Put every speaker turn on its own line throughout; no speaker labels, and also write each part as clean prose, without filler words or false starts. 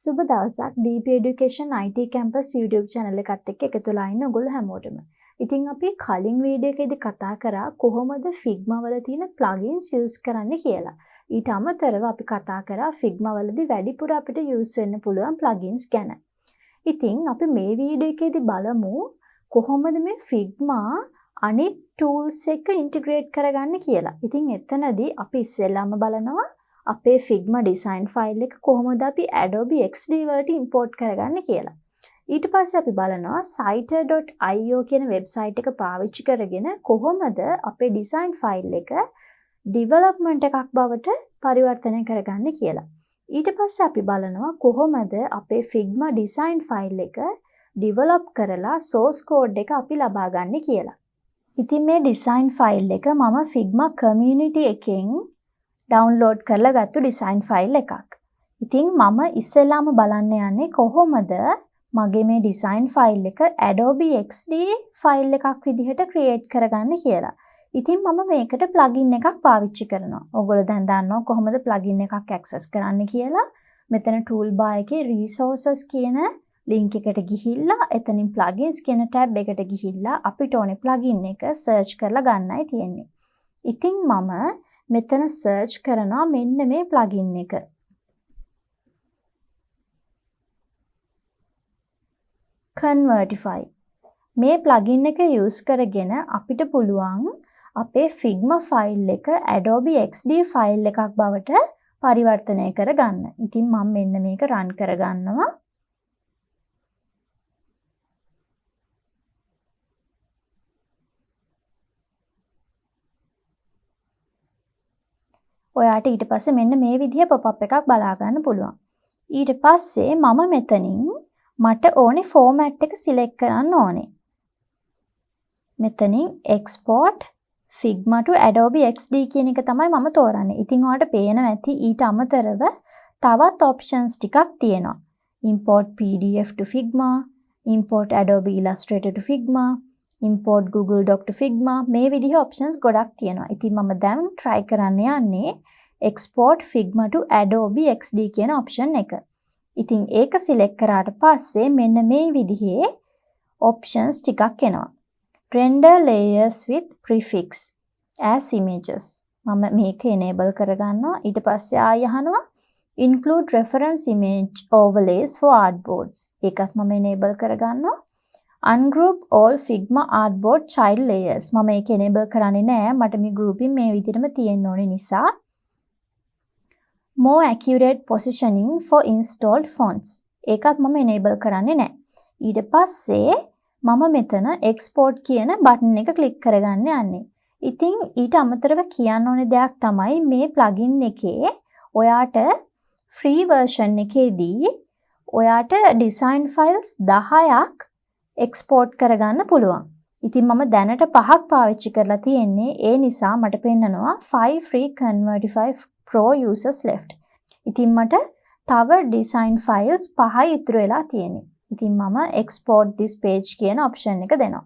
සුබ දවසක් DP Education IT Campus YouTube channel එකත් එක්ක එකතු වෙලා ඉන්න ඔයගොල්ලෝ හැමෝටම. ඉතින් අපි කලින් වීඩියෝ එකේදී කතා කරා කොහොමද Figma වල තියෙන plugins use කරන්න කියලා. ඊට අමතරව අපි කතා කරා Figma වලදී වැඩිපුර අපිට use වෙන්න පුළුවන් plugins ගැන. ඉතින් අපි මේ වීඩියෝ එකේදී බලමු කොහොමද මේ Figma අනිත් tools එක integrate කරගන්න කියලා. ඉතින් එතනදී අපි ඉස්සෙල්ලාම බලනවා අපේ Figma design file එක කොහොමද අපි Adobe XD වලට import කරගන්න කියලා. ඊට පස්සේ අපි බලනවා Siter.io කියන website එක පාවිච්චි කරගෙන කොහොමද අපේ design file එක development එකක් බවට පරිවර්තනය කරගන්න කියලා. ඊට පස්සේ අපි බලනවා කොහොමද අපේ Figma design file එක develop කරලා source code එක අපි ලබා ගන්න කියලා. ඉතින් මේ design file එක මම Figma community එකෙන් download කරලා ගත්ත design file එකක්. ඉතින් මම ඉස්සෙල්ලාම බලන්න යන්නේ කොහොමද මගේ මේ design file එක Adobe XD file එකක් විදිහට create කරගන්න කියලා. ඉතින් මම මේකට plugin එකක් පාවිච්චි කරනවා. ඔයගොල්ලෝ දැන් දන්නවා කොහොමද plugin එකක් access කරන්න කියලා. මෙතන toolbar එකේ resources කියන link එකට ගිහිල්ලා එතනින් plugins කියන tab එකට ගිහිල්ලා අපිට ඕනේ plugin එක search කරලා ගන්නයි තියෙන්නේ. ඉතින් මම මෙතන search කරනවා මෙන්න මේ plugin එක. Convertify. මේ plugin එක use කරගෙන අපිට පුළුවන් අපේ Figma file එක Adobe XD file එකක් බවට පරිවර්තනය කරගන්න. ඉතින් මම මෙන්න මේක run කරගන්නවා. ඔයාට ඊට පස්සේ මෙන්න මේ විදිහ pop-up එකක් බලා ගන්න පුළුවන්. ඊට පස්සේ මම මෙතනින් මට ඕනේ format එක select කරන්න ඕනේ. මෙතනින් export Figma to Adobe XD කියන එක තමයි මම තෝරන්නේ. ඉතින් ඔයාලට පේනවා ඇති ඊට අමතරව තවත් options ටිකක් තියෙනවා. import PDF to Figma, import Adobe Illustrator to Figma, import Google Doc to Figma මේ විදිහ options ගොඩක් තියෙනවා. ඉතින් මම දැන් try කරන්න යන්නේ export Figma to Adobe XD කියන option එක. ඉතින් ඒක select කරාට පස්සේ මෙන්න මේ විදිහේ options ටිකක් එනවා. Render layers with prefix as images. මම මේක enable කරගන්නවා. ඊට පස්සේ ආය අහනවා include reference image overlays for artboards. ඒකත් මම enable කරගන්නවා. Ungroup all Figma artboard child layers. මම ඒක enable කරන්නේ නැහැ. මට මේ grouping මේ විදිහටම තියෙන්න ඕනේ නිසා. More accurate positioning for installed fonts. ඒකත් මම enable කරන්නේ නැහැ. ඊට පස්සේ මම මෙතන export කියන button එක click කරගන්න යන්නේ. ඉතින් ඊට අමතරව කියන්න ඕනේ දෙයක් තමයි මේ plugin එකේ ඔයාට free version එකේදී ඔයාට design files 10ක් export කරගන්න පුළුවන්. ඉතින් මම දැනට 5ක් පාවිච්චි කරලා තියෙන්නේ. ඒ නිසා මට පෙන්නනවා 5 free Convertify Pro users left. ඉතින් මට තව design files 5යි ඉතුරු වෙලා තියෙන්නේ. ඉතින් මම export this page කියන option එක දෙනවා.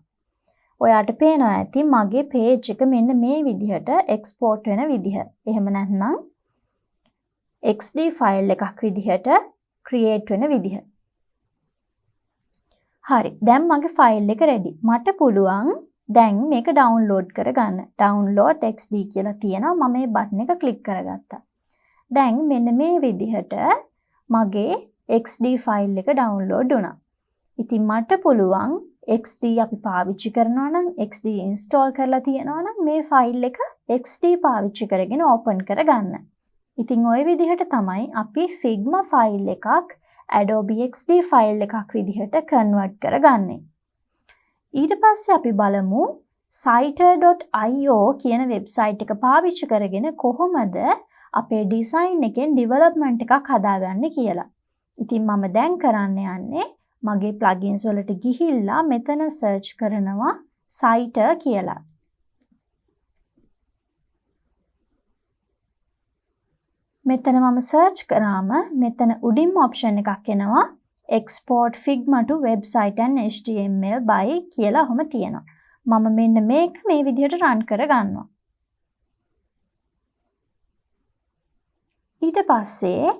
ඔයාට පේනවා ඇති මගේ page එක මෙන්න මේ විදිහට export වෙන විදිහ. එහෙම නැත්නම් XD file එකක් විදිහට create වෙන විදිහ. හරි. දැන් මගේ file එක ready. මට පුළුවන් දැන් මේක download කරගන්න. download XD කියලා තියෙනවා. මම මේ button එක click කරගත්තා. දැන් මෙන්න මේ විදිහට මගේ XD file එක download වුණා. ඉතින් මට පුළුවන් XD අපි පාවිච්චි කරනවා නම් XD install කරලා තියෙනවා නම් මේ file එක XD පාවිච්චි කරගෙන open කරගන්න. ඉතින් ওই විදිහට තමයි අපි Figma file එකක් Adobe XD file එකක් විදිහට convert කරගන්නේ. ඊට පස්සේ අපි බලමු Siter.io කියන website එක පාවිච්චි කරගෙන කොහොමද අපේ design එකෙන් development එකක් හදාගන්නේ කියලා. ඉතින් මම දැන් කරන්න යන්නේ මගේ plugins වලට ගිහිල්ලා මෙතන search කරනවා Siter කියලා. මෙතන මම search කරාම මෙතන උඩින්ම option එකක් එනවා export Figma to website and HTML by කියලා ඔහොම තියෙනවා. මම මෙන්න මේක මේ විදිහට run කරගන්නවා. ඊට පස්සේ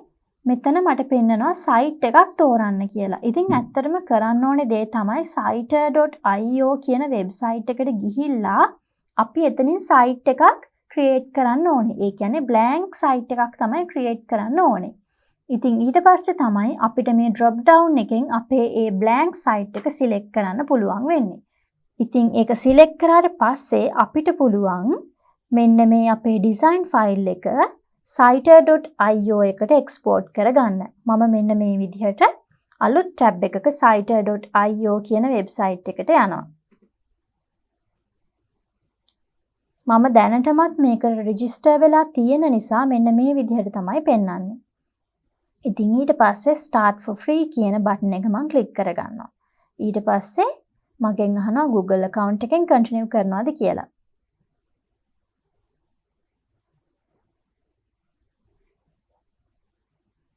මෙතන මට පෙන්නනවා සයිට් එකක් තෝරන්න කියලා. ඉතින් ඇත්තටම කරන්න ඕනේ දේ තමයි siter.io කියන වෙබ්සයිට් එකට ගිහිල්ලා අපි එතනින් සයිට් එකක් ක්‍රියේට් කරන්න ඕනේ. ඒ කියන්නේ blank සයිට් එකක් තමයි ක්‍රියේට් කරන්න ඕනේ. ඉතින් ඊට පස්සේ තමයි අපිට මේ drop down එකෙන් අපේ ඒ blank සයිට් එක select කරන්න පුළුවන් වෙන්නේ. ඉතින් ඒක select කරාට පස්සේ අපිට පුළුවන් මෙන්න මේ අපේ design file එක siter.io එකට export කරගන්න. මම මෙන්න මේ විදිහට අලුත් tab එකක siter.io කියන වෙබ්සයිට් එකට යනවා. මම දැනටමත් මේකට register වෙලා තියෙන නිසා මෙන්න මේ විදිහට තමයි පෙන්වන්නේ. ඉතින් ඊට පස්සේ start for free කියන බටන් එක මම ක්ලික් කරගන්නවා. ඊට පස්සේ මගෙන් අහනවා Google account එකෙන් continue කරනවාද කියලා.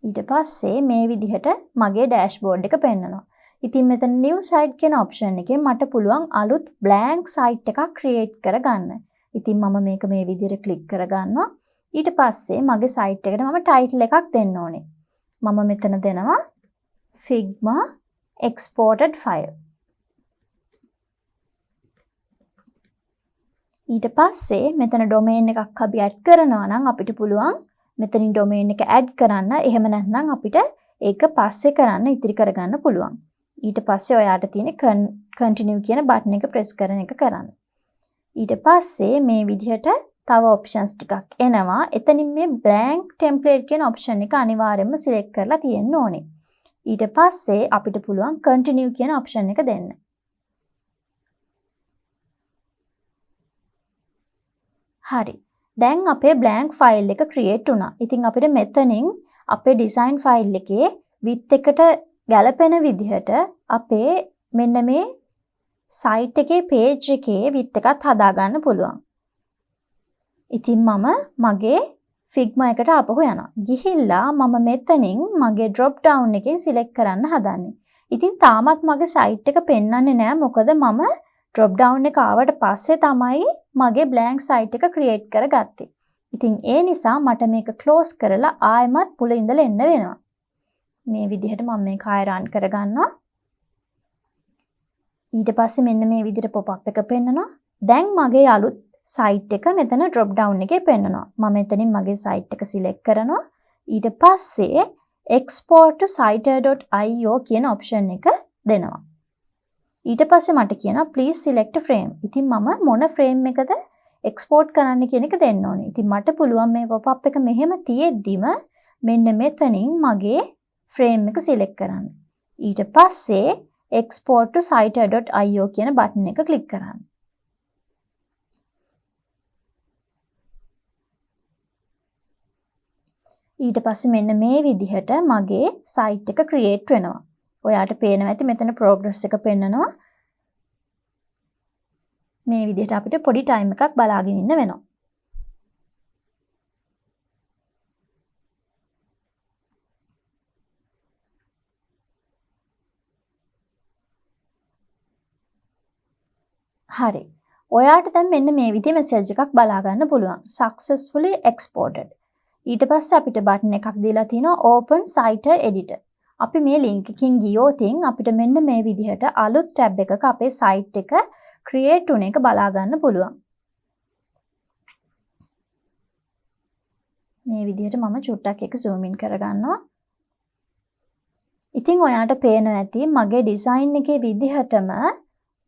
ඊට පස්සේ මේ විදිහට මගේ dashboard එක පෙන්නනවා. ඉතින් මෙතන new site කියන option එකෙන් මට පුළුවන් අලුත් blank site එකක් create කරගන්න. ඉතින් මම මේක මේ විදිහට click කරගන්නවා. ඊට පස්සේ මගේ site එකට මම title එකක් දෙන්න ඕනේ. මම මෙතන දෙනවා Figma exported file. ඊට පස්සේ මෙතන domain එකක් අපි add කරනවා නම් අපිට පුළුවන් මෙතනින් domain එක add කරන්න. එහෙම නැත්නම් අපිට ඒක පස්සේ කරන්න ඉතිරි කරගන්න පුළුවන්. ඊට පස්සේ ඔයාට තියෙන continue කියන button එක press කරන එක කරන්න. ඊට පස්සේ මේ විදිහට තව options ටිකක් එනවා. එතනින් මේ blank template කියන option එක අනිවාර්යයෙන්ම select කරලා තියෙන්න ඕනේ. ඊට පස්සේ අපිට පුළුවන් continue කියන option එක දෙන්න. හරි. දැන් අපේ blank file එක create වුණා. ඉතින් අපිට මෙතනින් අපේ design file එකේ width එකට ගැලපෙන විදිහට අපේ මෙන්න මේ site එකේ page එකේ width එකත් හදා ගන්න පුළුවන්. ඉතින් මම මගේ Figma එකට ආපහු යනවා. ගිහිල්ලා මම මෙතනින් මගේ drop down එකෙන් select කරන්න හදන්නේ. ඉතින් තාමත් මගේ site එක පෙන්වන්නේ නැහැ. මොකද මම drop down එක ආවට පස්සේ තමයි මගේ blank site එක create කරගත්තේ. ඉතින් ඒ නිසා මට මේක close කරලා ආයෙමත් මුල ඉඳලා එන්න වෙනවා. මේ විදිහට මම මේක ආයෙ run කරගන්නවා. ඊට පස්සේ මෙන්න මේ විදිහට pop up එක පෙන්නනවා. දැන් මගේ අලුත් site එක මෙතන drop down එකේ පෙන්නනවා. මම එතනින් මගේ site එක select කරනවා. ඊට පස්සේ export to siter.io කියන option එක දෙනවා. ඊට පස්සේ මට කියනවා please select a frame. ඉතින් මම මොන frame එකද export කරන්න කියන එක දෙන්න ඕනේ. ඉතින් මට පුළුවන් මේ pop up එක මෙහෙම තියෙද්දිම මෙන්න මෙතනින් මගේ frame එක select කරන්න. ඊට පස්සේ export to siter.io කියන button එක click කරන්න. ඊට පස්සේ මෙන්න මේ විදිහට මගේ site එක create වෙනවා. ඔයාට පේනවා ඇති මෙතන progress එක පෙන්නනවා. මේ විදිහට අපිට පොඩි time එකක් බලාගෙන ඉන්න වෙනවා. හරි. ඔයාට දැන් මෙන්න මේ විදිහේ message එකක් බලා ගන්න පුළුවන්. successfully exported. ඊට පස්සේ අපිට button එකක් දීලා තිනවා open site editor. අපි මේ link එකකින් ගියොත් අපිට මෙන්න මේ විදිහට අලුත් tab එකක අපේ site එක create වුණ එක බලා ගන්න පුළුවන්. මේ විදිහට මම චුට්ටක් එක zoom in කරගන්නවා. ඉතින් ඔයාට පේනවා ඇති මගේ design එකේ විදිහටම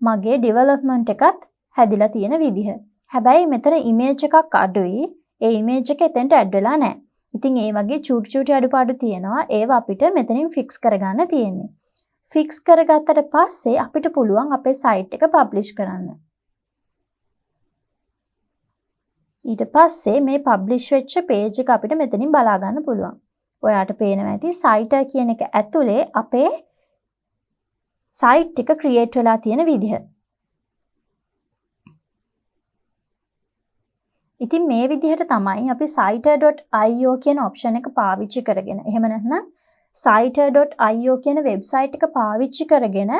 මගේ development එකත් හැදිලා තියෙන විදිහ. හැබැයි මෙතන image එකක් අඩුයි. ඒ image එක එතෙන්ට add වෙලා නැහැ. ඉතින් ඒ වගේ චූටි අඩුපාඩු තියෙනවා. ඒවා අපිට මෙතනින් fix කරගන්න තියෙන්නේ. fix කරගත්තට පස්සේ අපිට පුළුවන් අපේ site එක publish කරන්න. ඊට පස්සේ මේ publish වෙච්ච page එක අපිට මෙතනින් බලා ගන්න පුළුවන්. ඔයාට පේනවා ඇති site කියන එක ඇතුලේ අපේ site එක create වෙලා තියෙන විදිහ. ඉතින් මේ විදිහට තමයි අපි siter.io කියන option එක පාවිච්චි කරගෙන එහෙම නැත්නම් siter.io කියන website එක පාවිච්චි කරගෙන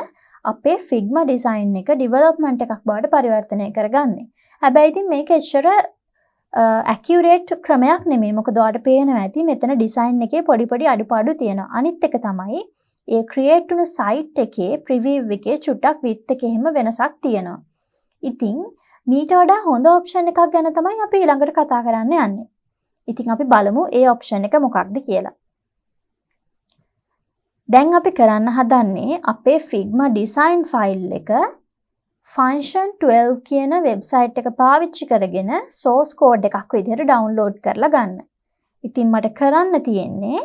අපේ Figma design එක development එකක් බවට පරිවර්තනය කරගන්නේ. හැබැයි ඉතින් මේක එච්චර accurate ක්‍රමයක් නෙමෙයි. මොකද ඔයාලට පේනවා ඇති මෙතන design එකේ පොඩි අඩුපාඩු තියෙනවා. අනිත් එක තමයි ඒ create වුණ site එකේ preview එකේ චුට්ටක් width එකේ හැම වෙනසක් තියෙනවා. ඉතින් මීට වඩා හොඳ option එකක් ගැන තමයි අපි ඊළඟට කතා කරන්න යන්නේ. ඉතින් අපි බලමු ඒ option එක මොකක්ද කියලා. දැන් අපි කරන්න හදන්නේ අපේ Figma design file එක function 12 කියන website එක පාවිච්චි කරගෙන source code එකක් විදිහට download කරලා ගන්න. ඉතින් මට කරන්න තියෙන්නේ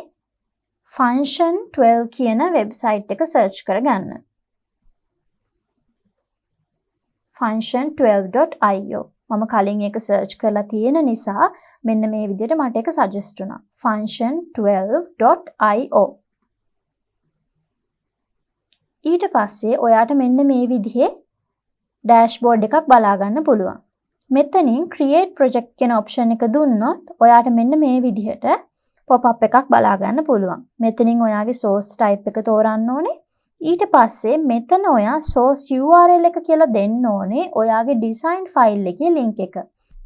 function 12 කියන website එක search කරගන්න. function12.io මම කලින් එක search කරලා තියෙන නිසා මෙන්න මේ විදිහට මට එක suggest වුණා. function12.io ඊට පස්සේ ඔයාට මෙන්න මේ විදිහේ dashboard එකක් බලා ගන්න පුළුවන්. මෙතනින් create project කියන option එක දුන්නොත් ඔයාට මෙන්න මේ විදිහට pop up එකක් බලා ගන්න පුළුවන්. මෙතනින් ඔයාගේ source type එක තෝරන්න ඕනේ. ඊට පස්සේ මෙතන ඔයා source URL එක කියලා දෙන්න ඕනේ ඔයාගේ design file එකේ link එක.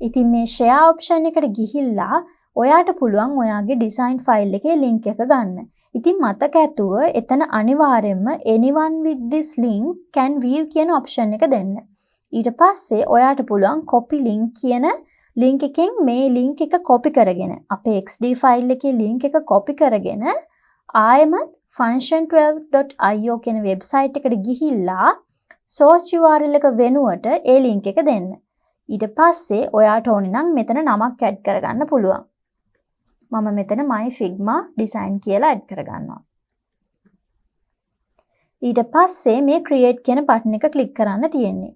ඉතින් මේ share option එකට ගිහිල්ලා ඔයාට පුළුවන් ඔයාගේ design file එකේ link එක ගන්න. ඉතින් මතක ඇතුව එතන අනිවාර්යයෙන්ම anyone with this link can view කියන option එක දෙන්න. ඊට පස්සේ ඔයාට පුළුවන් copy link කියන link එකෙන් මේ link එක copy කරගෙන අපේ XD file එකේ link එක copy කරගෙන ආයෙමත් function12.io කියන website එකට ගිහිල්ලා source URL එක වෙනුවට ඒ link එක දෙන්න. ඊට පස්සේ ඔයාට ඕනේ නම් මෙතන නමක් add කරගන්න පුළුවන්. මම මෙතන my Figma design කියලා add කරගන්නවා. ඊට පස්සේ මේ create කියන button එක click කරන්න තියෙන්නේ.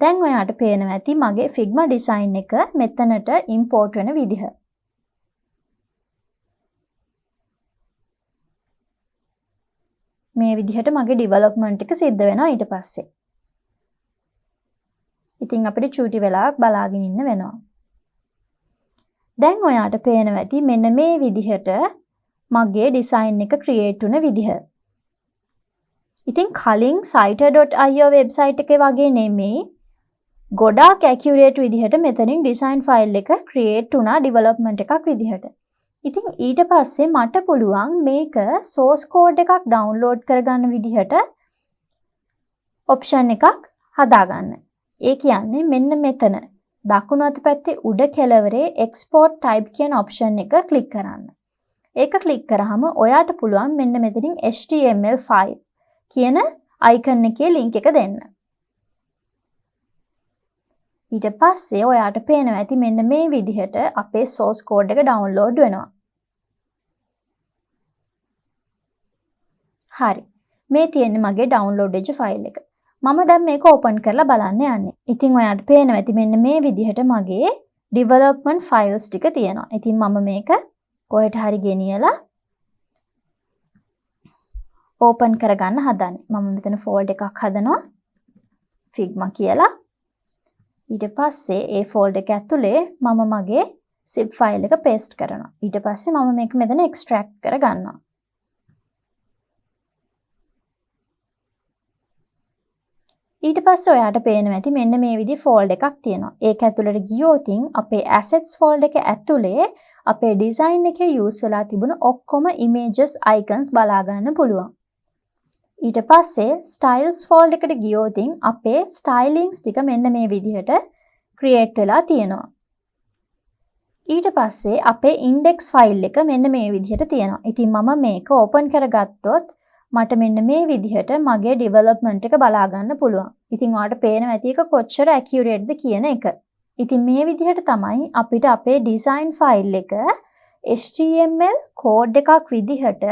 දැන් ඔයාට පේනවා ඇති මගේ Figma design එක මෙතනට import වෙන විදිහ. මේ විදිහට මගේ development එක සිද්ධ වෙනවා ඊට පස්සේ. ඉතින් අපිට චූටි වෙලාවක් බලාගෙන ඉන්න වෙනවා. දැන් ඔයාට පේනවා ඇති මෙන්න මේ විදිහට මගේ design එක create වුණ විදිහ. ඉතින් කලින් site.io website එකේ වගේ නෙමෙයි ගොඩාක් accurate විදිහට මෙතනින් design file එක create වුණා development එකක් විදිහට. ඉතින් ඊට පස්සේ මට පුළුවන් මේක source code එකක් download කරගන්න විදිහට option එකක් හදාගන්න. ඒ කියන්නේ මෙන්න මෙතන දකුණු අත පැත්තේ උඩ කෙළවරේ export type කියන option එක click කරන්න. ඒක click කරාම ඔයාට පුළුවන් මෙන්න මෙතනින් HTML5 කියන icon එකේ link එක දෙන්න. ඊට පස්සේ ඔයාට පේනවා ඇති මෙන්න මේ විදිහට අපේ source code එක download වෙනවා. හරි. මේ තියෙන්නේ මගේ download වෙච්ච file එක. මම දැන් මේක open කරලා බලන්න යන්නේ. ඉතින් ඔයාට පේනවා ඇති මෙන්න මේ විදිහට මගේ development files ටික තියෙනවා. ඉතින් මම මේක කොහෙට හරි ගෙනියලා open කරගන්න හදන්නේ. මම මෙතන folder එකක් හදනවා. Figma කියලා. ඊට පස්සේ ඒ folder එක ඇතුලේ මම මගේ zip file එක paste කරනවා. ඊට පස්සේ මම මේක මෙතන extract කරගන්නවා. ඊට පස්සේ ඔයාට පේනවා ඇති මෙන්න මේ විදිහේ folder එකක් තියෙනවා. ඒක ඇතුළට ගියොත් අපේ assets folder එක ඇතුලේ අපේ design එකේ use වෙලා තිබුණ ඔක්කොම images icons බලා ගන්න පුළුවන්. ඊට පස්සේ styles folder එකට ගියොත් අපේ stylings ටික මෙන්න මේ විදිහට create වෙලා තියෙනවා. ඊට පස්සේ අපේ index file එක මෙන්න මේ විදිහට තියෙනවා. ඉතින් මම මේක open කරගත්තොත් මට මෙන්න මේ විදිහට මගේ development එක බලා ගන්න පුළුවන්. ඉතින් ඔයාලට පේනවා ඇති එක කොච්චර accurate ද කියන එක. ඉතින් මේ විදිහට තමයි අපිට අපේ design file එක HTML code එකක් විදිහට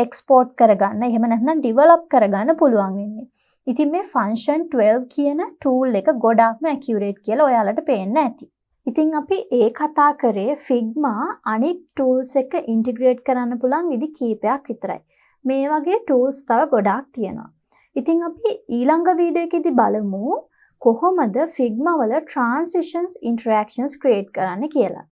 export කරගන්න එහෙම නැත්නම් develop කරගන්න පුළුවන් වෙන්නේ. ඉතින් මේ function 12 කියන tool එක ගොඩාක්ම accurate කියලා ඔයාලට පේන්න ඇති. ඉතින් අපි ඒ කතා කරේ Figma අනිත් tools එක integrate කරන්න පුළුවන් විදි කීපයක් විතරයි. මේ වගේ tools තව ගොඩාක් තියෙනවා. ඉතින් අපි ඊළඟ වීඩියෝ එකේදී බලමු කොහොමද Figma වල transitions interactions create කරන්න කියලා.